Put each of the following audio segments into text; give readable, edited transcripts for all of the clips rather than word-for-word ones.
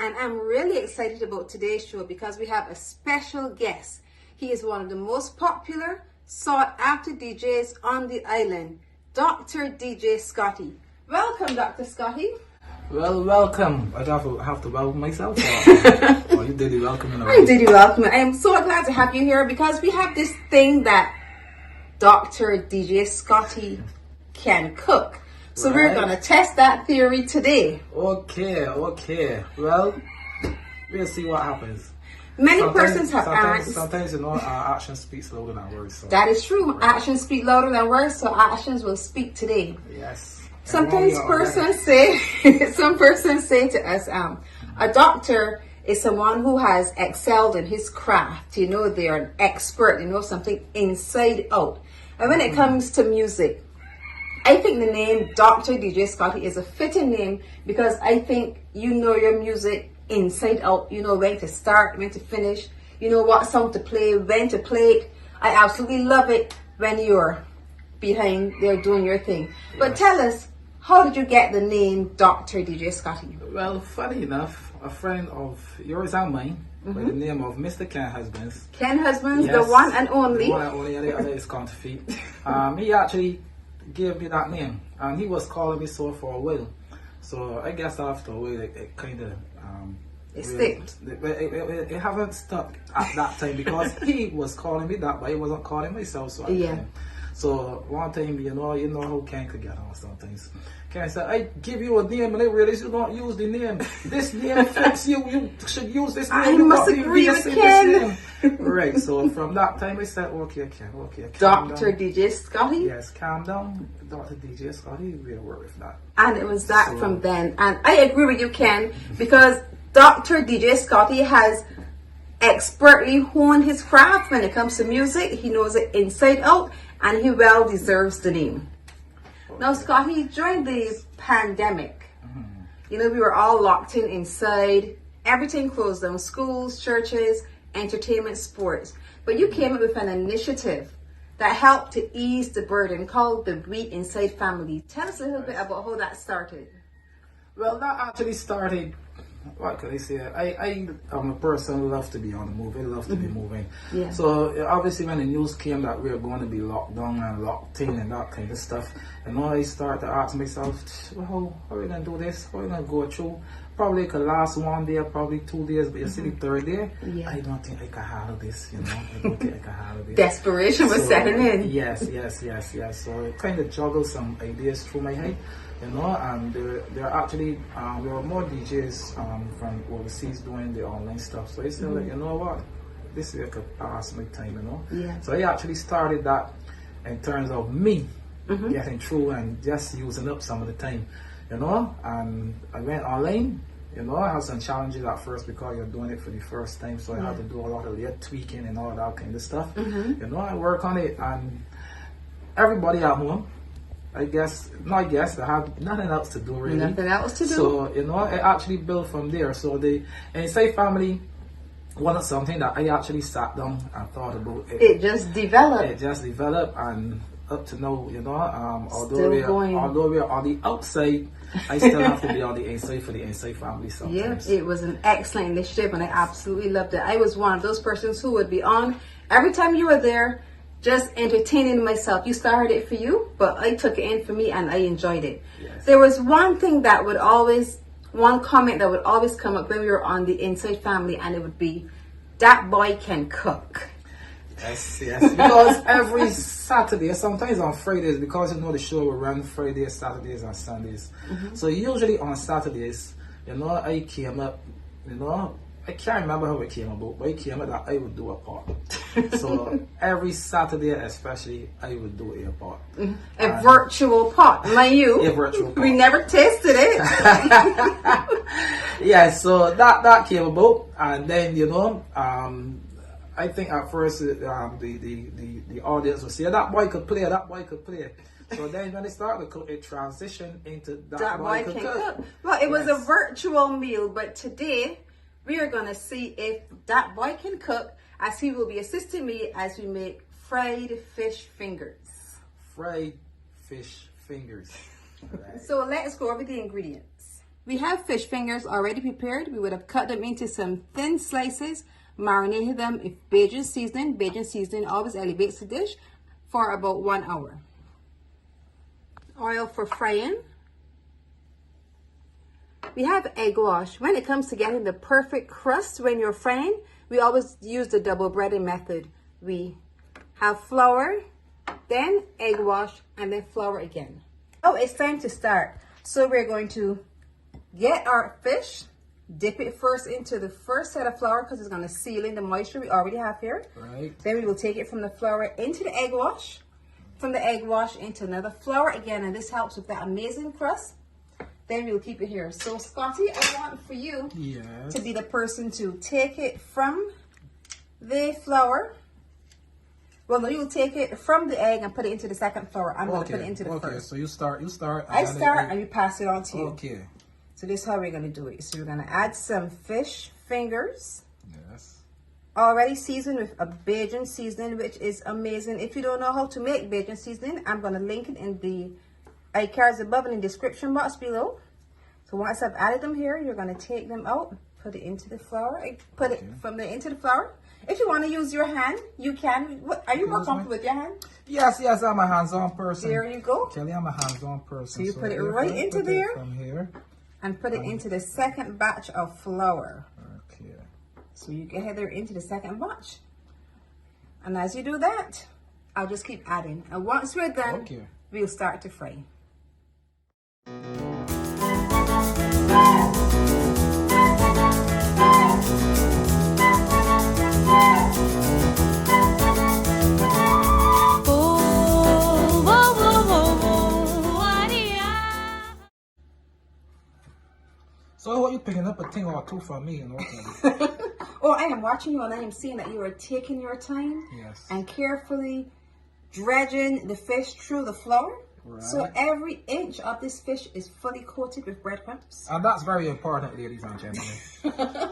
and I'm really excited about today's show because we have a special guest. He is one of the most popular, sought after DJs on the island, Dr. DJ Scotty. Welcome, Dr. Scotty. Well, welcome. I have to welcome myself. Or you did the welcoming. I did the welcoming. I am so glad to have you here because we have this thing that Dr. DJ Scotty can cook. So we're going to test that theory today. Okay. Well, we'll see what happens. Many persons have asked. Sometimes, our actions speak louder than words. So. That is true. Right. Actions speak louder than words, so actions will speak today. Yes. Sometimes persons say, some persons say to us, a doctor is someone who has excelled in his craft. You know, they are an expert. They know something inside out. And when it comes to music, I think the name Dr. DJ Scotty is a fitting name because I think you know your music inside out. You know when to start, when to finish. You know what song to play, when to play it. I absolutely love it when you're behind there doing your thing. Yes. But tell us, how did you get the name Dr. DJ Scotty? Well, funny enough, a friend of yours and mine by the name of Mr. Ken Husbands. Ken Husbands, yes, the one and only. The one and only, and the other is counterfeit. He actually gave me that name, and he was calling me so for a while. So I guess after a while, it kind of it sticked. It haven't stuck at that time because he was calling me that, but he wasn't calling myself. So So one time, you know how Ken could get on sometimes. Ken said, I give you a name and I realize you don't use the name. This name fits you. You should use this name. I must agree with Ken. Right, so from that time I said, okay, Ken. Dr. DJ Scotty? Yes, calm down. Dr. DJ Scotty, we'll work with that. And it was that from then. And I agree with you, Ken, because Dr. DJ Scotty has expertly honed his craft when it comes to music. He knows it inside out. And he well deserves the name. Now, Scotty, during the pandemic, we were all locked inside. Everything closed down. Schools, churches, entertainment, sports. But you came up with an initiative that helped to ease the burden called the Breathe Inside Family. Tell us a little bit about how that started. Well, that actually started, what can I say? I am a person who loves to be on the move. I love to be moving. Yeah. So obviously when the news came that we were going to be locked down and locked in and that kind of stuff, I started to ask myself, well, how are we going to do this? How are we going to go through? Probably it could last 1 day, probably 2 days, but you see the third day, I don't think I can handle this, I don't think I can handle this. Desperation was setting in. Yes. So I kind of juggled some ideas through my head. And there are actually there were more DJs from overseas doing the online stuff. So I said, like, you know what, this way I could pass my time, Yeah. So I actually started that in terms of me getting through and just using up some of the time, And I went online. I had some challenges at first because you're doing it for the first time, so I had to do a lot of layer tweaking and all that kind of stuff. I work on it, and everybody at home, I have nothing else to do really. Nothing else to do. So, I actually built from there. So the Inside Family wasn't something that I actually sat down and thought about. It just developed. And up to now, although we're on the outside, I still have to be on the inside for the Inside Family sometimes. Yeah, it was an excellent initiative and I absolutely loved it. I was one of those persons who would be on every time you were there, just entertaining myself. You started it for you, but I took it in for me and I enjoyed it. Yes. There was one comment that would always come up when we were on the Inside Family, and it would be, that boy can cook. Yes. Because every Saturday, sometimes on Fridays, because the show will run Fridays, Saturdays, and Sundays. So usually on Saturdays, I came up, I can't remember how it came about, but it came out that I would do a part. So every Saturday, especially, I would do a part. A virtual pot, mind you. A virtual pot. We never tasted it. Yeah, so that came about, and then I think at first the audience would say, that boy could play. So then when it started to cook, it transitioned into that boy could cook. Well, it was a virtual meal, but today we are going to see if that boy can cook, as he will be assisting me as we make fried fish fingers. Fried fish fingers. Right. So let's go over the ingredients. We have fish fingers already prepared. We would have cut them into some thin slices, marinated them with Bajan seasoning. Bajan seasoning always elevates the dish for about 1 hour. Oil for frying. We have egg wash. When it comes to getting the perfect crust when you're frying, we always use the double breading method. We have flour, then egg wash, and then flour again. Oh, it's time to start. So we're going to get our fish, dip it first into the first set of flour because it's going to seal in the moisture we already have here. Right. Then we will take it from the flour into the egg wash, from the egg wash into another flour again, and this helps with that amazing crust. Then we'll keep it here. So Scotty, I want for you to be the person to take it from the flour. Well, no, you'll take it from the egg and put it into the second flour. I'm going to put it into the first. Okay, so you start. I start and you pass it on to you. Okay. So this is how we're going to do it. So we're going to add some fish fingers. Yes. Already seasoned with a Bajan seasoning, which is amazing. If you don't know how to make Bajan seasoning, I'm going to link it in the iCards above and in the description box below. So once I've added them here, you're going to take them out, put it into the flour. Put it from the into the flour. If you want to use your hand, you can. Are you more comfortable with your hand? Yes, I'm a hands-on person. There you go. Kelly, I'm a hands-on person. So you put it right into there. From here. And put it into the second batch of flour. Okay. So you get heather into the second batch. And as you do that, I'll just keep adding. And once we're done, we'll start to fry. So what you picking up a thing or two for me, you know? Oh, I am watching you and I am seeing that you are taking your time and carefully dredging the fish through the flour. Right. So every inch of this fish is fully coated with breadcrumbs. And that's very important, ladies and gentlemen.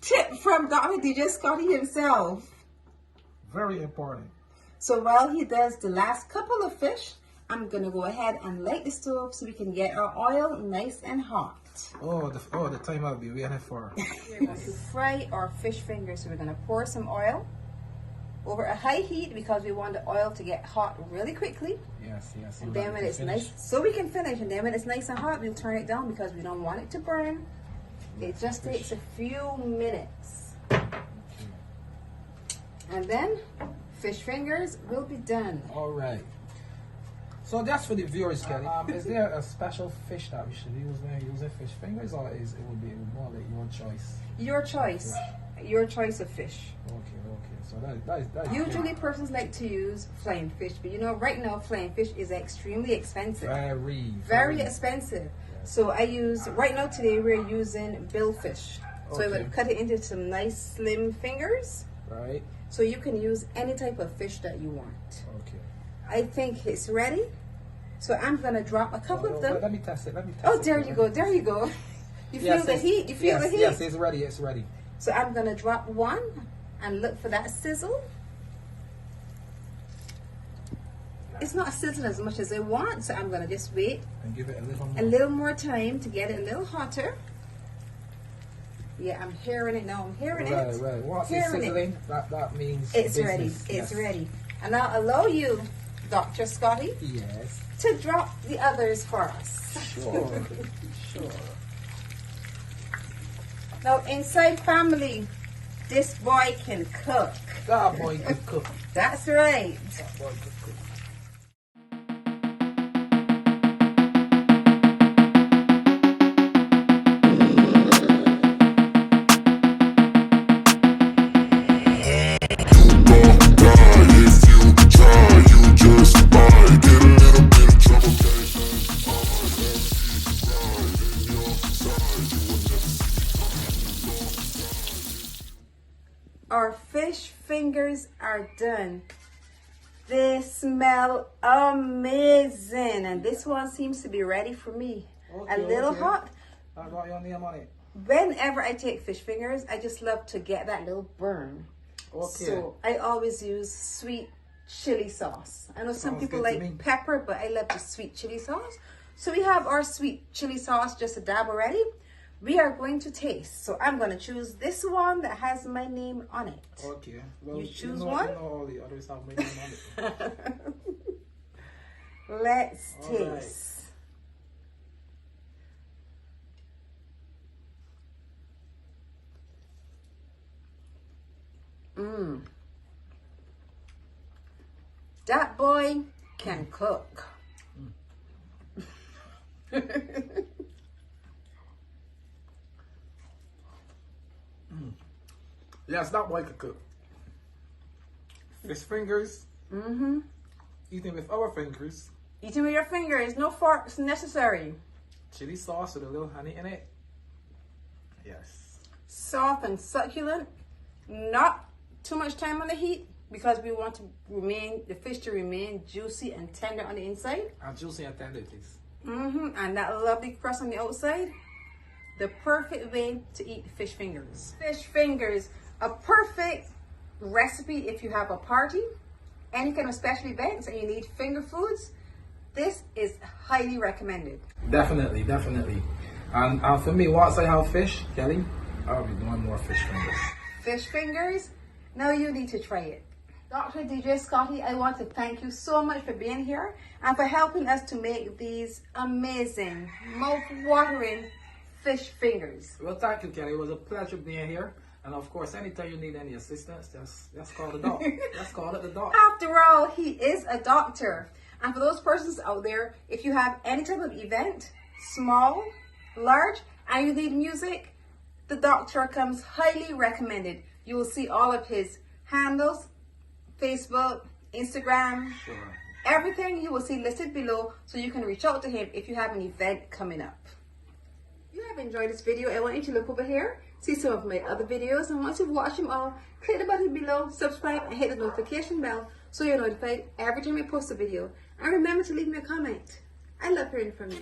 Tip from Dr. DJ Scotty himself. Very important. So while he does the last couple of fish, I'm going to go ahead and light the stove so we can get our oil nice and hot. Oh, the time I'll be waiting for. We're going to fry our fish fingers. So we're going to pour some oil over a high heat because we want the oil to get hot really quickly. Yes. And then when it's nice, so we can finish. And then when it's nice and hot, we'll turn it down because we don't want it to burn. It just takes a few minutes. And then fish fingers will be done. All right. So that's for the viewers, Kelly. Is there a special fish that we should use when using fish fingers, or it would be more like your choice? Your choice. Your choice of fish. Okay. So that is usually persons like to use flying fish, but you know right now flying fish is extremely expensive. Very expensive. Yeah. So I use right now today we're using billfish. So I would cut it into some nice slim fingers. Right. So you can use any type of fish that you want. Okay. I think it's ready. So I'm gonna drop a couple of them. Let me test it. Oh, there you go. You feel the heat? You feel the heat? Yes, it's ready. So I'm gonna drop one and look for that sizzle. It's not sizzling as much as I want, so I'm gonna just wait and give it a little more time to get it a little hotter. Yeah, I'm hearing it now. I'm hearing it. Right. Once it's sizzling, that means it's ready. It's ready. And I'll allow you, Dr. Scotty, to drop the others for us. Sure. Now, inside family, this boy can cook. That boy can cook. That's right. That boy can cook. Our fish fingers are done. They smell amazing. And this one seems to be ready for me. A little hot. I got your name on it. Whenever I take fish fingers, I just love to get that little burn. Okay. So I always use sweet chili sauce. I know some people like pepper, but I love the sweet chili sauce. So we have our sweet chili sauce, just a dab already. We are going to taste. So I'm going to choose this one that has my name on it. Okay. Well, You choose one? You know all the others have my name on it. Let's All taste. Mmm. That boy can cook. Yes, that boy could cook. Fish fingers. Mm-hmm. Eating with our fingers. Eating with your fingers, no forks necessary. Chili sauce with a little honey in it. Yes. Soft and succulent. Not too much time on the heat because we want the fish to remain juicy and tender on the inside. And juicy and tender, please. Mm-hmm. And that lovely crust on the outside. The perfect way to eat fish fingers. Fish fingers, a perfect recipe if you have a party, any kind of special events and you need finger foods. This is highly recommended. Definitely, definitely. And for me, once I have fish, Kelly, I'll be doing more fish fingers. Fish fingers, now you need to try it. Dr. DJ Scotty, I want to thank you so much for being here and for helping us to make these amazing, mouth-watering fish fingers. Well, thank you, Kelly. It was a pleasure being here. And of course, anytime you need any assistance, just call the doc. Just call it the doc. After all, he is a doctor. And for those persons out there, if you have any type of event, small, large, and you need music, the doctor comes highly recommended. You will see all of his handles, Facebook, Instagram, Sure. everything you will see listed below so you can reach out to him if you have an event coming up. If you have enjoyed this video, I want you to look over here, see some of my other videos, and once you've watched them all, click the button below, subscribe, and hit the notification bell so you're notified every time I post a video. And remember to leave me a comment. I love hearing from you.